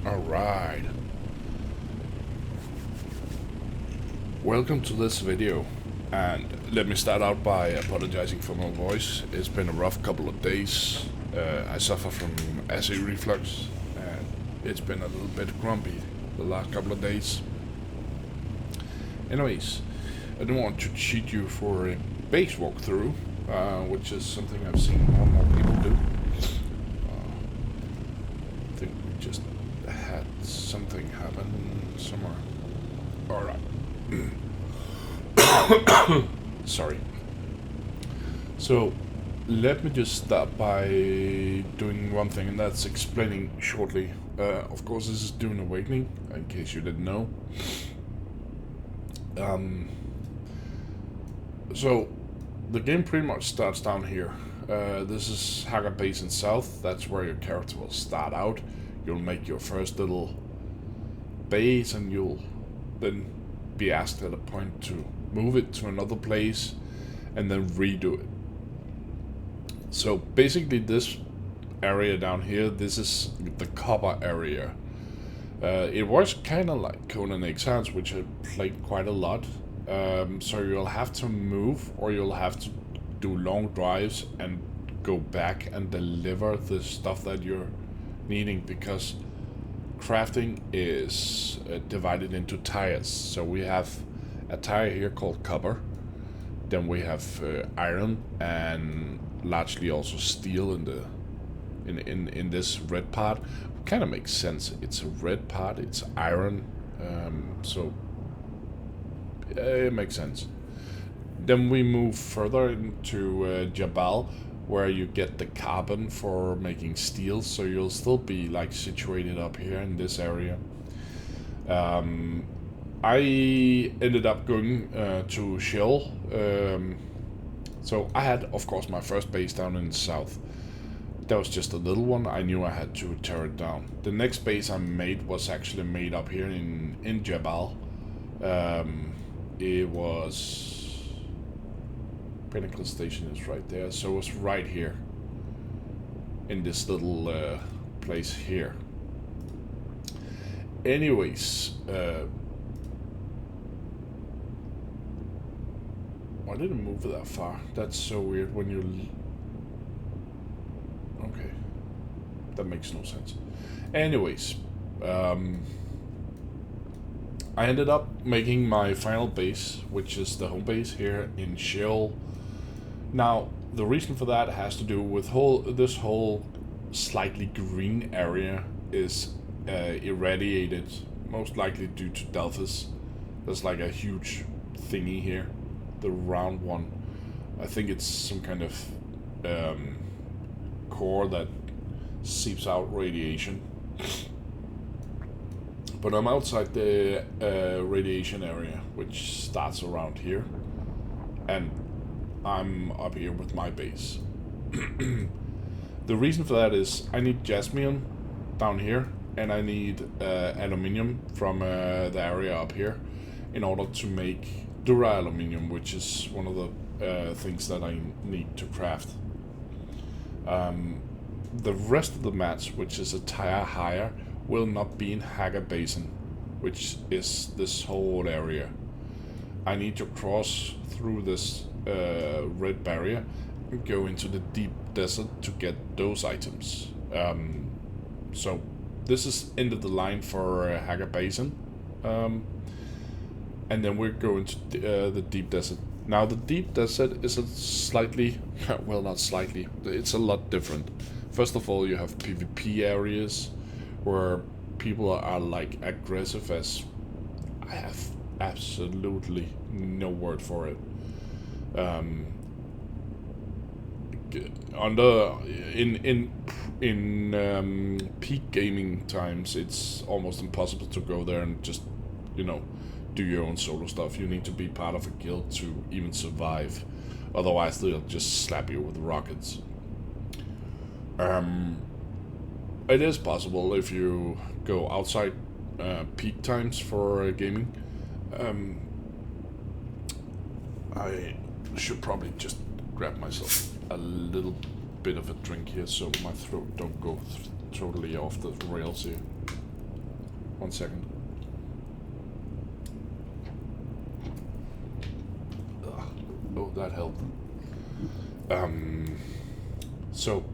Alright. Welcome to this video. And let me start out by apologizing for my voice. It's been a rough couple of days. I suffer from acid reflux and it's been a little bit grumpy the last couple of days. Anyways, I don't want to cheat you for a base walkthrough, which is something I've seen more and more people do. I think we just had something happen somewhere. Alright. Sorry. So, let me just start by doing one thing, and that's explaining shortly. Of course, this is Dune Awkening, in case you didn't know. So, the game pretty much starts down here. This is Hagar Basin South. That's where your character will start out. You'll make your first little base, and you'll then be asked at a point to move it to another place and then redo it. So basically this area down here, this is the copper area. It was kind of like Conan Exiles, which I played quite a lot. So you'll have to move, or you'll have to do long drives and go back and deliver the stuff that you're needing, because crafting is divided into tiers. So we have a tire here called copper, then we have iron, and largely also steel in this red part. Kind of makes sense. It's a red part, it's iron, so it makes sense. Then we move further into Jabal, where you get the carbon for making steel, so you'll still be like situated up here in this area. I ended up going to Shell, so I had, of course, my first base down in the south. That was just a little one. I knew I had to tear it down. The next base I made was actually made up here in Jabal. It was... Pinnacle Station is right there, so it was right here in this little place here. Anyways, why did it move that far? That's so weird when you... Okay, that makes no sense. Anyways, I ended up making my final base, which is the home base here in Shell. Now, the reason for that has to do with this whole slightly green area is irradiated, most likely due to Delphus. There's like a huge thingy here, the round one. I think it's some kind of core that seeps out radiation. But I'm outside the radiation area, which starts around here, and I'm up here with my base. The reason for that is I need jasmine down here, and I need aluminium from the area up here in order to make dura aluminium, which is one of the things that I need to craft. The rest of the match, which is a tier higher, will not be in Hagar Basin, which is this whole area. I need to cross through this red barrier and go into the deep desert to get those items. So this is end of the line for Hagar Basin, and then we're going to the deep desert. Now the deep desert is a slightly, well, not slightly, it's a lot different. First of all, you have PvP areas where people are like aggressive as... I have absolutely no word for it. In peak gaming times, it's almost impossible to go there and just, you know, do your own solo stuff. You need to be part of a guild to even survive. Otherwise, they'll just slap you with rockets. It is possible if you go outside peak times for gaming. I should probably just grab myself a little bit of a drink here so my throat don't go totally really off the rails here. 1 second. Ugh. Oh, that helped. So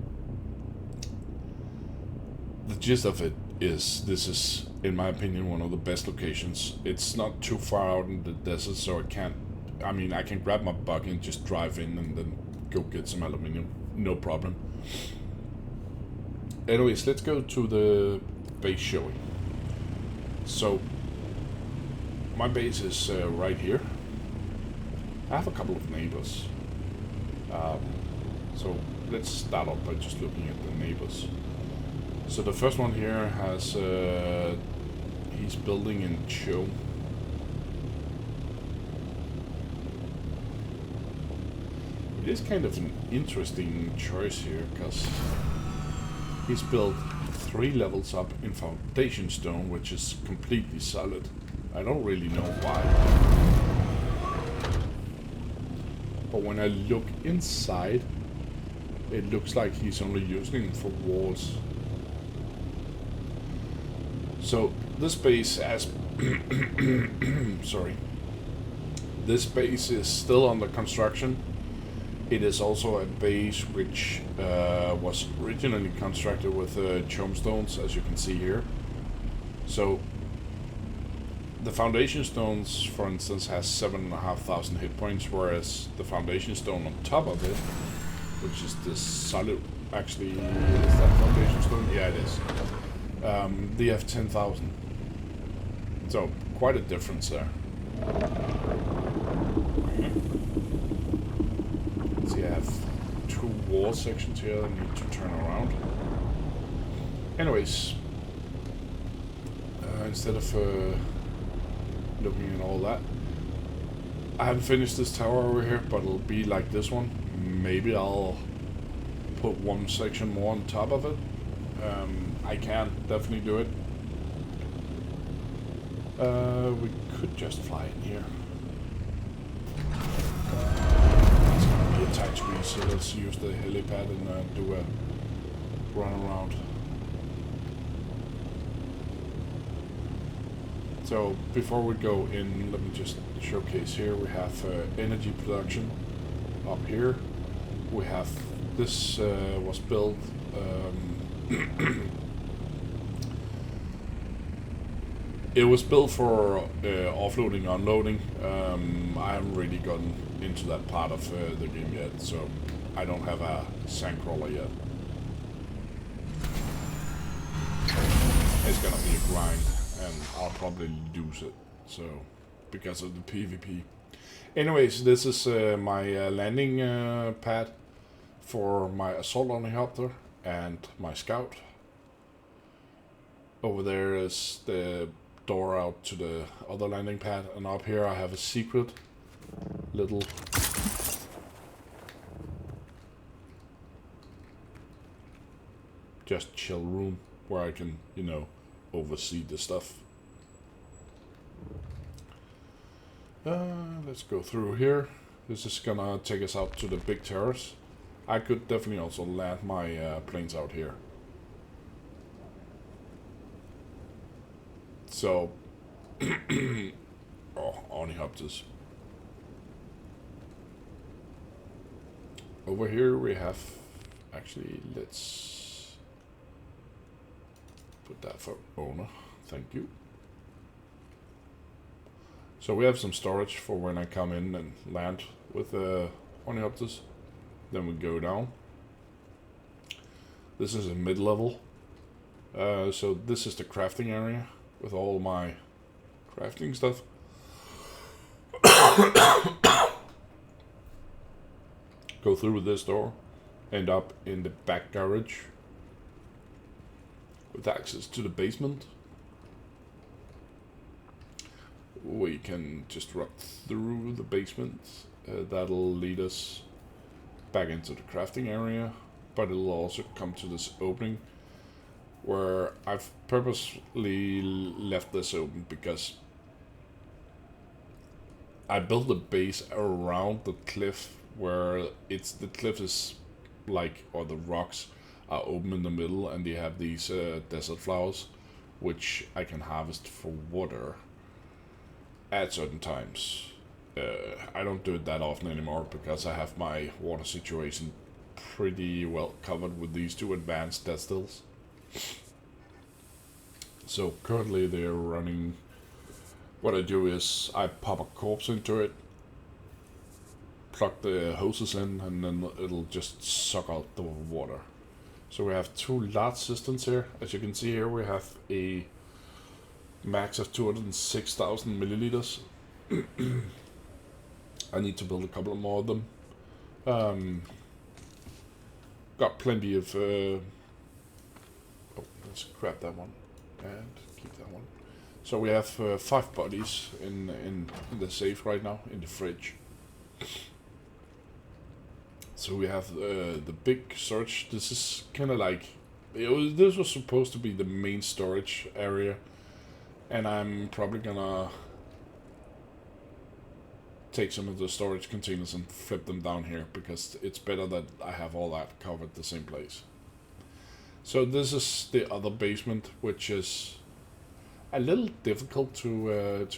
the gist of it is, this is, in my opinion, one of the best locations. It's not too far out in the desert, so I can grab my buggy and just drive in and then go get some aluminium. No problem. Anyways, let's go to the base showing. So, my base is right here. I have a couple of neighbors. So, let's start off by just looking at the neighbors. So the first one here has, he's building in Cho. It is kind of an interesting choice here, because he's built 3 levels up in foundation stone, which is completely solid. I don't really know why. But when I look inside, it looks like he's only using it for walls. So this base has sorry. This base is still under construction. It is also a base which was originally constructed with chome stones, as you can see here. So the foundation stones, for instance, has 7,500 hit points, whereas the foundation stone on top of it, which is this solid, actually, is that foundation stone? Yeah, it is. They have 10,000. So quite a difference there. See, I have 2 wall sections here that need to turn around. Anyways, instead of looking at all that, I haven't finished this tower over here, but it'll be like this one. Maybe I'll put 1 section more on top of it. I can definitely do it. We could just fly in here. It's gonna be a tight squeeze, so let's use the helipad and do a run around. So before we go in, let me just showcase here. We have energy production up here. We have this was built. It was built for offloading, unloading. I haven't really gotten into that part of the game yet, so I don't have a sandcrawler yet. It's gonna be a grind, and I'll probably lose it, so because of the PvP. Anyways, this is my landing pad for my assault helicopter and my scout. Over there is the door out to the other landing pad, and up here I have a secret little just chill room where I can, you know, oversee the stuff. Let's go through here. This is gonna take us out to the big terrace. I could definitely also land my planes out here. So, oh, ornithopters. Over here we have, actually, let's put that for owner. Thank you. So we have some storage for when I come in and land with the ornithopters. Then we go down. This is a mid-level. So this is the crafting area with all my crafting stuff. Go through this door, end up in the back garage with access to the basement. We can just run through the basement. That'll lead us back into the crafting area, but it'll also come to this opening where I've purposely left this open because I built a base around the cliff where the cliff is like, or the rocks are open in the middle, and they have these desert flowers, which I can harvest for water at certain times. I don't do it that often anymore because I have my water situation pretty well covered with these two advanced distils. So currently they're running. What I do is I pop a corpse into it, plug the hoses in, and then it'll just suck out the water. So we have two large systems here. As you can see here, we have a max of 206,000 milliliters. I need to build a couple more of them. Got plenty of. Let's grab that one and keep that one. So we have 5 bodies in the safe right now, in the fridge. So we have the big storage. This is kind of like this was supposed to be the main storage area, and I'm probably gonna take some of the storage containers and flip them down here because it's better that I have all that covered the same place. So this is the other basement, which is a little difficult to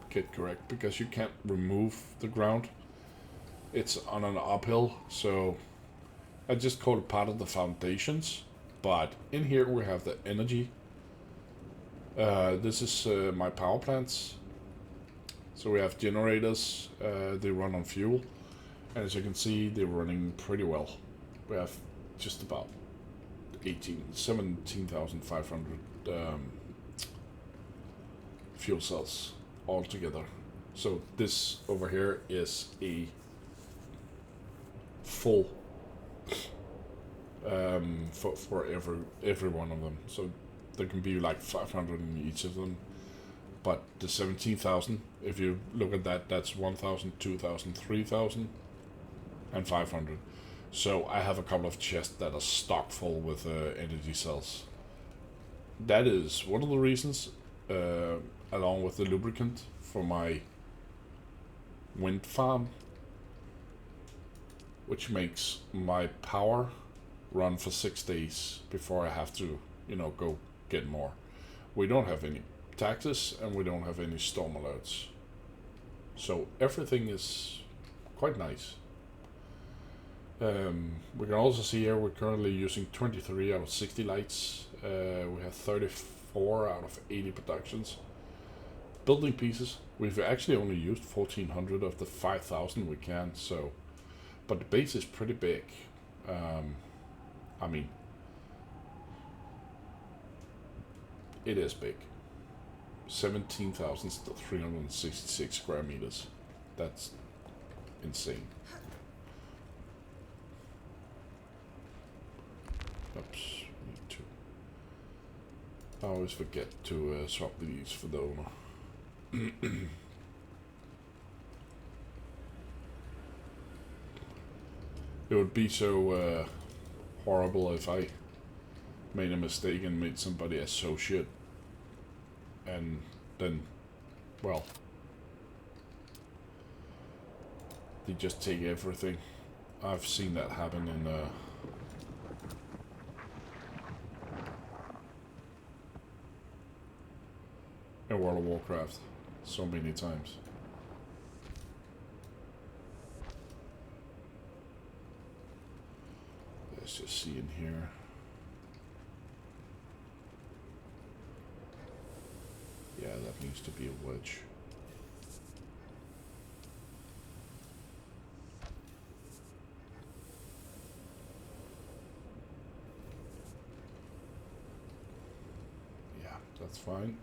get correct because you can't remove the ground. It's on an uphill, so I just call it part of the foundations. But in here we have the energy. This is my power plants. So we have generators. They run on fuel, and as you can see, they're running pretty well. We have just about 17,500 fuel cells altogether. So this over here is a full for every one of them. So there can be like 500 in each of them. But the 17,000, if you look at that, that's 1,000, 2,000, 3,000, and 500. So I have a couple of chests that are stocked full with energy cells. That is one of the reasons, along with the lubricant for my wind farm, which makes my power run for 6 days before I have to, go get more. We don't have any taxes and we don't have any storm alerts. So everything is quite nice. We can also see here we're currently using 23 out of 60 lights. We have 34 out of 80 productions. Building pieces, we've actually only used 1,400 of the 5,000 we can, so, but the base is pretty big. It is big. 17,366 square meters. That's insane. Oops, need to. I always forget to swap these for the owner. It would be so horrible if I made a mistake and made somebody associate, and then, well, they just take everything. I've seen that happen in World of Warcraft so many times. Let's just see in here. Yeah, that needs to be a wedge. Yeah, that's fine.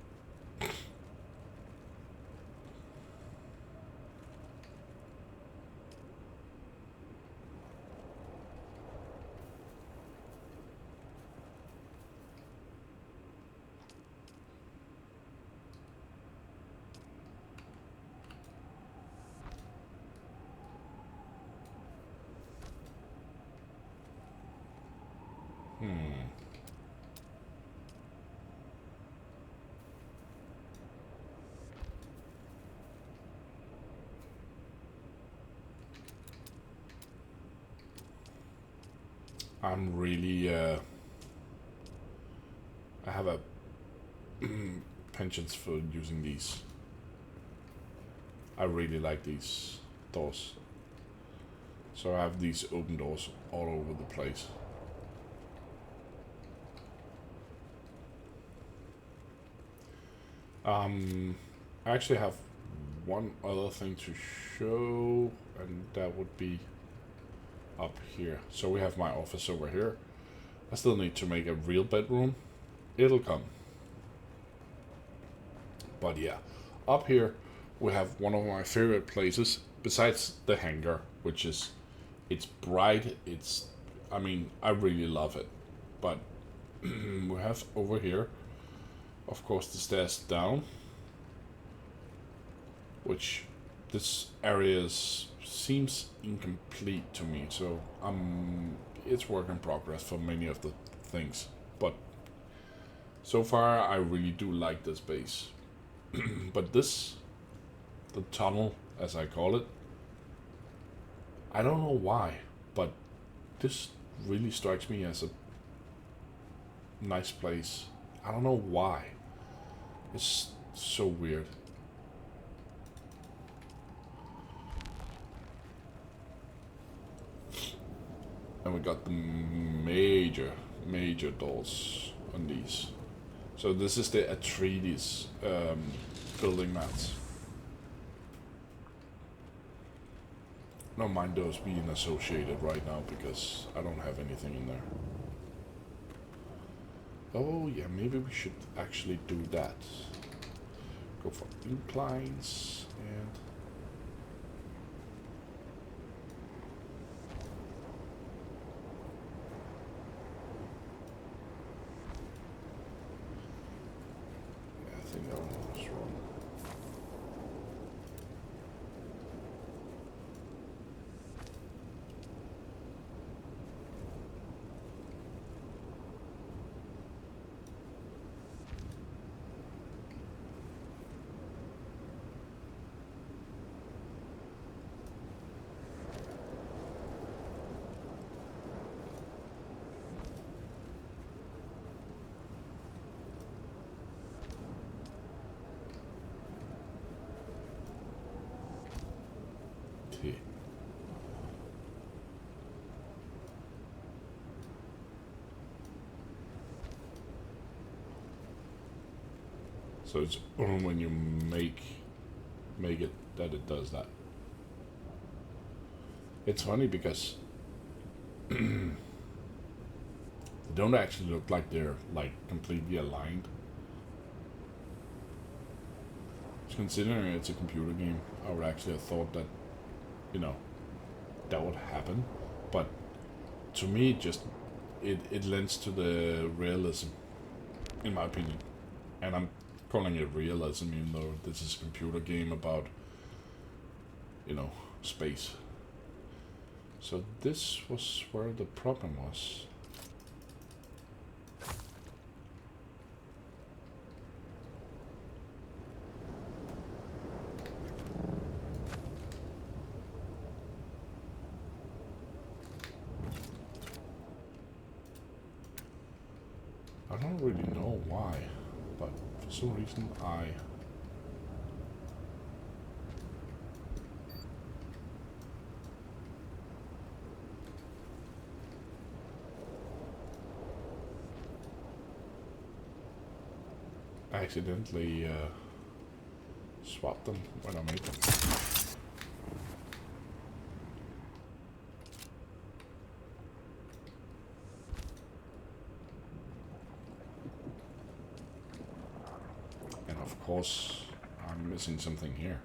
I'm really I have a penchant for using these. I really like these doors. So I have these open doors all over the place. I actually have one other thing to show, and that would be up here. So we have my office over here. I still need to make a real bedroom. It'll come. But yeah, up here we have one of my favorite places besides the hangar, which is it's bright. I mean, I really love it. But we have over here, of course, the stairs down, which this area seems incomplete to me. So it's work in progress for many of the things. But so far, I really do like this base. But the tunnel, as I call it, I don't know why, but this really strikes me as a nice place. I don't know why. It's so weird. And we got the major doors on these. So this is the Atreides building mats. Don't mind those being associated right now because I don't have anything in there. Oh yeah, maybe we should actually do that. Go for inclines and yeah, I think that one was wrong. T. So it's only when you make it that it does that. It's funny because they don't actually look like they're like completely aligned. Considering it's a computer game, I would actually have thought that, you know, that would happen. But to me, it lends to the realism, in my opinion. And I'm calling it realism, even though this is a computer game about, space. So this was where the problem was. I don't really know why, but for some reason I accidentally swapped them when I made them. And of course, I'm missing something here.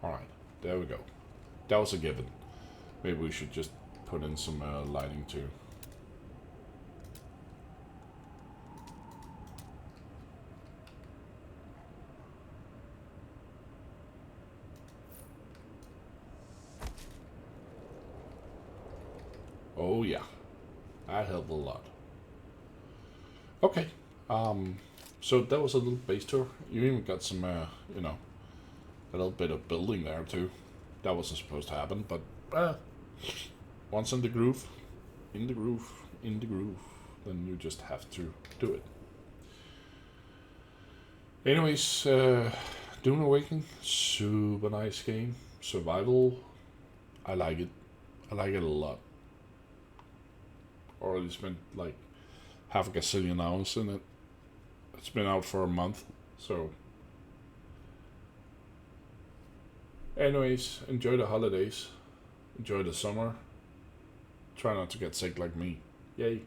Alright, there we go. That was a given. Maybe we should just put in some lighting too. Oh yeah, that helped a lot. Okay, So that was a little base tour. You even got some, a little bit of building there too. That wasn't supposed to happen, but once in the groove, in the groove, in the groove, then you just have to do it. Anyways, Dune Awakening, super nice game. Survival, I like it. I like it a lot. Already spent like half a gazillion hours in it. It's been out for a month, so. Anyways, enjoy the holidays. Enjoy the summer. Try not to get sick like me. Yay.